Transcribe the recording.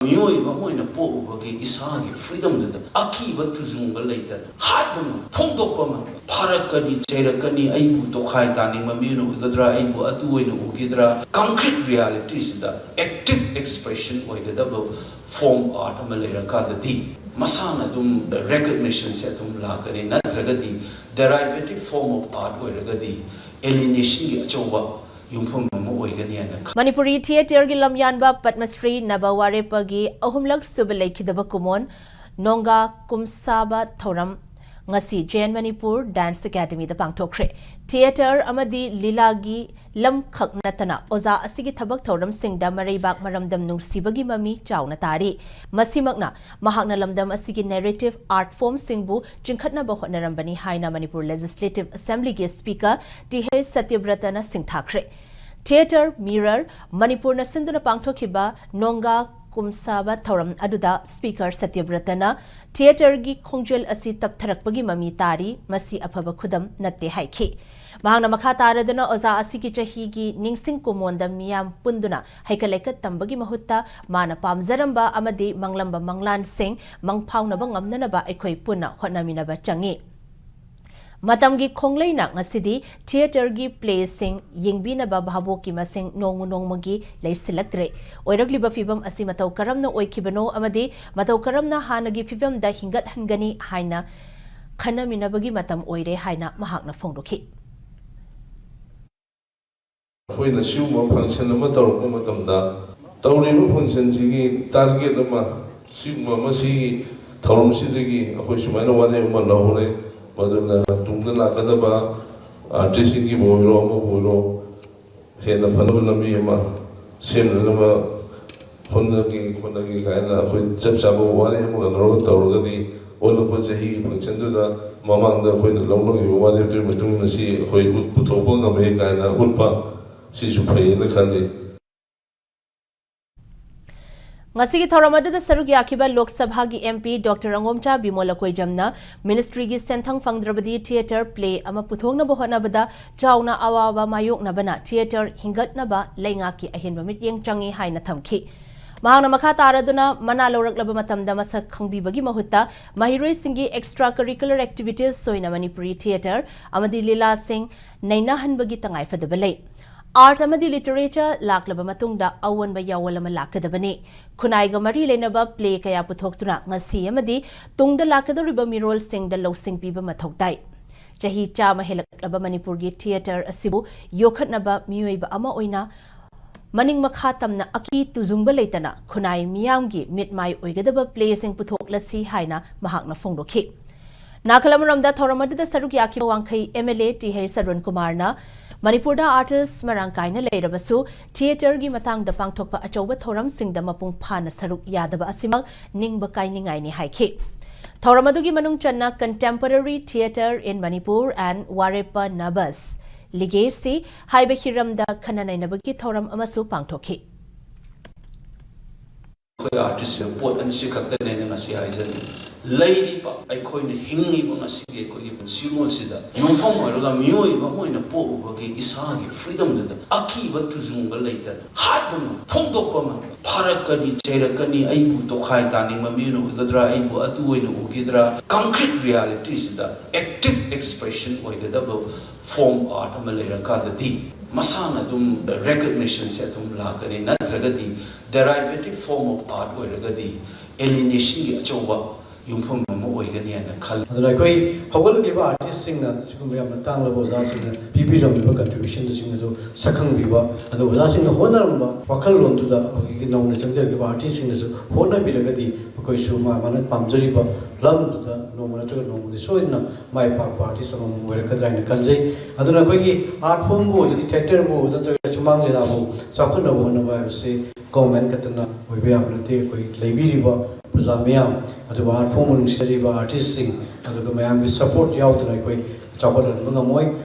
Mui Mamoina Po, Isagi, freedom that Aki but to Zunga later. Hadman, Tongopama, Parakani, Cherakani, Aibu, Tokai, Tani, Mamino, Gadra, Aibu, Atuino, Ugidra, concrete realities, the active expression or the double form art, Malaya Kadadi. Masana dum the recognition setum lakari, Natragadi, derivative form of art or Ragadi, alienation, Achoba. Manipuri theater gi lamyanba Padmashri Naba Wareppa gi ahumlak subelai khidaba kumon nonga kumsaba thoram ngasi Jain Manipur Dance Academy da pangthokre theater amadi lilagi lam khaknatana oza asigi thabak thoram singda mareibak maramdam nungsibagi mami chauna tari masimakna mahakna lamdam asigi narrative art form singbu jingkhatna ba hotnarambani haina Manipur Legislative Assembly gi speaker T.H. Satyabratana singthakre Theater Mirror Manipur na sinduna pangthokhiba nonga kumsaba thoram aduda speaker Satyabratana theater gi khongjel asi taptharakpagi mami tari masi aphaba khudam natte haikhi mahangna makha taradana oza asi ki chahi gi ningsing kumonda miyam punduna haikalaikat tambagi mahutta mana pamzaramba amadi manglamba manglan sing mangphauna ba ngamnana ba aikhoi punna hotnamina ba changi Matamgi Konglaina ngasidi theater gi play sing yingbina ba bhabo ki masing nongu nongmagi lay selectre oiragli ba fibam asi mataw karamna oikibano amadi mataw karamna hanagi fibam da hingat hangani haina khana minabagi matam oire haina mahakna phongdoki Hoina siuma function ama tawrukna matamda tawriba function sigi target ama siuma masi thawram sidagi akhoi sumaina wale uma lawre maduna tungda lakadaba artist ki boiro ama boiro hena phanaba lambi ama semnaba khonagi kaina khoi chap chaba wale ama laro tawragadi olapa chahi function da mamangda khoina lawnogi wale tu matung nasi khoi puthopa ngame kaina ulpa sisu phayena khali Ngasigi thoramadu da saruk yakiba Lok Sabha gi MP Dr. Angomcha Bimola Koijamna Ministry gi senthang fangdrabadi theater play ama puthongna bohana bada chauna awawa mayokna bana theater hingatna ba lainga ki ahinba mityeng changi haina thamki mahangna makha taraduna mana loraklaba matamda masak khangbibagi mahutta mahiroi singi extracurricular activities soina Manipuri theater amadi lila sing naina hanbagi tangai fadabalai Art amadi literature laklaba matungda awan ba yawalama lakadabani kunai ga mari lenaba play kaya puthoktuna ngasi amadi tungda lakadoriba mirol sing da losing piba mathokdai chahi chama helaklaba Manipur gi theater asibu yokhatnaba miyoi ba ama oina maning makha tamna aki tuzungba leitana kunai miyam gi mitmai oigadaba play sing puthoklasi haina mahakna phongdokhi Nakhalamaramda thoramadu da saruk yaki wangkhai MLA T.H. Sarun Kumarna Manipurda artists marangkaina leirabasu theater gi matang da pangthokpa achoba thoram singda mapung phana saruk yadaba asimak ningba kainingai ni haikhi thoramadu gi manung channa contemporary theater in Manipur and Wareppa Nabas legacy haiba hiramda khananainabagi thoram amasu pangthokhi Artist report and Sikak the name as Lady Ikoin Hingi Bonasi Simon Sida. No former Mui Mamoina Po, Isagi, freedom that Aki but to Zunga later. Hadman, Tongopama, Parakani, Cherakani, Aibu, Tokai, Tani, Mamino, Gadra, Aibu, Atuino, Ugidra, concrete realities, the active expression or the double form art, Malaya Kadadi. Masana dum the recognition setum lakari, Natragadi, derivative form of art or Ragadi, alienation, Achoba, Yumpum Moigani and a color. Like how give artists sing that Sukumia Tangla was asking the PP contribution to sing the second viva, and was asking the Honor Wakal to the known as give artists in the Hona Bilagadi, because Shuma Manat Pamjariba, Lam to the no monitor, no, the show in my party, some Wereka and Kanjay, and then a art form board, the detector board, the Chumang Labo, Sakuna one of say, comment Katana, we have to take Labiriba. Zamiam, at the art form and artist sing, and the Miami support the outright chocolate and Mungamoy.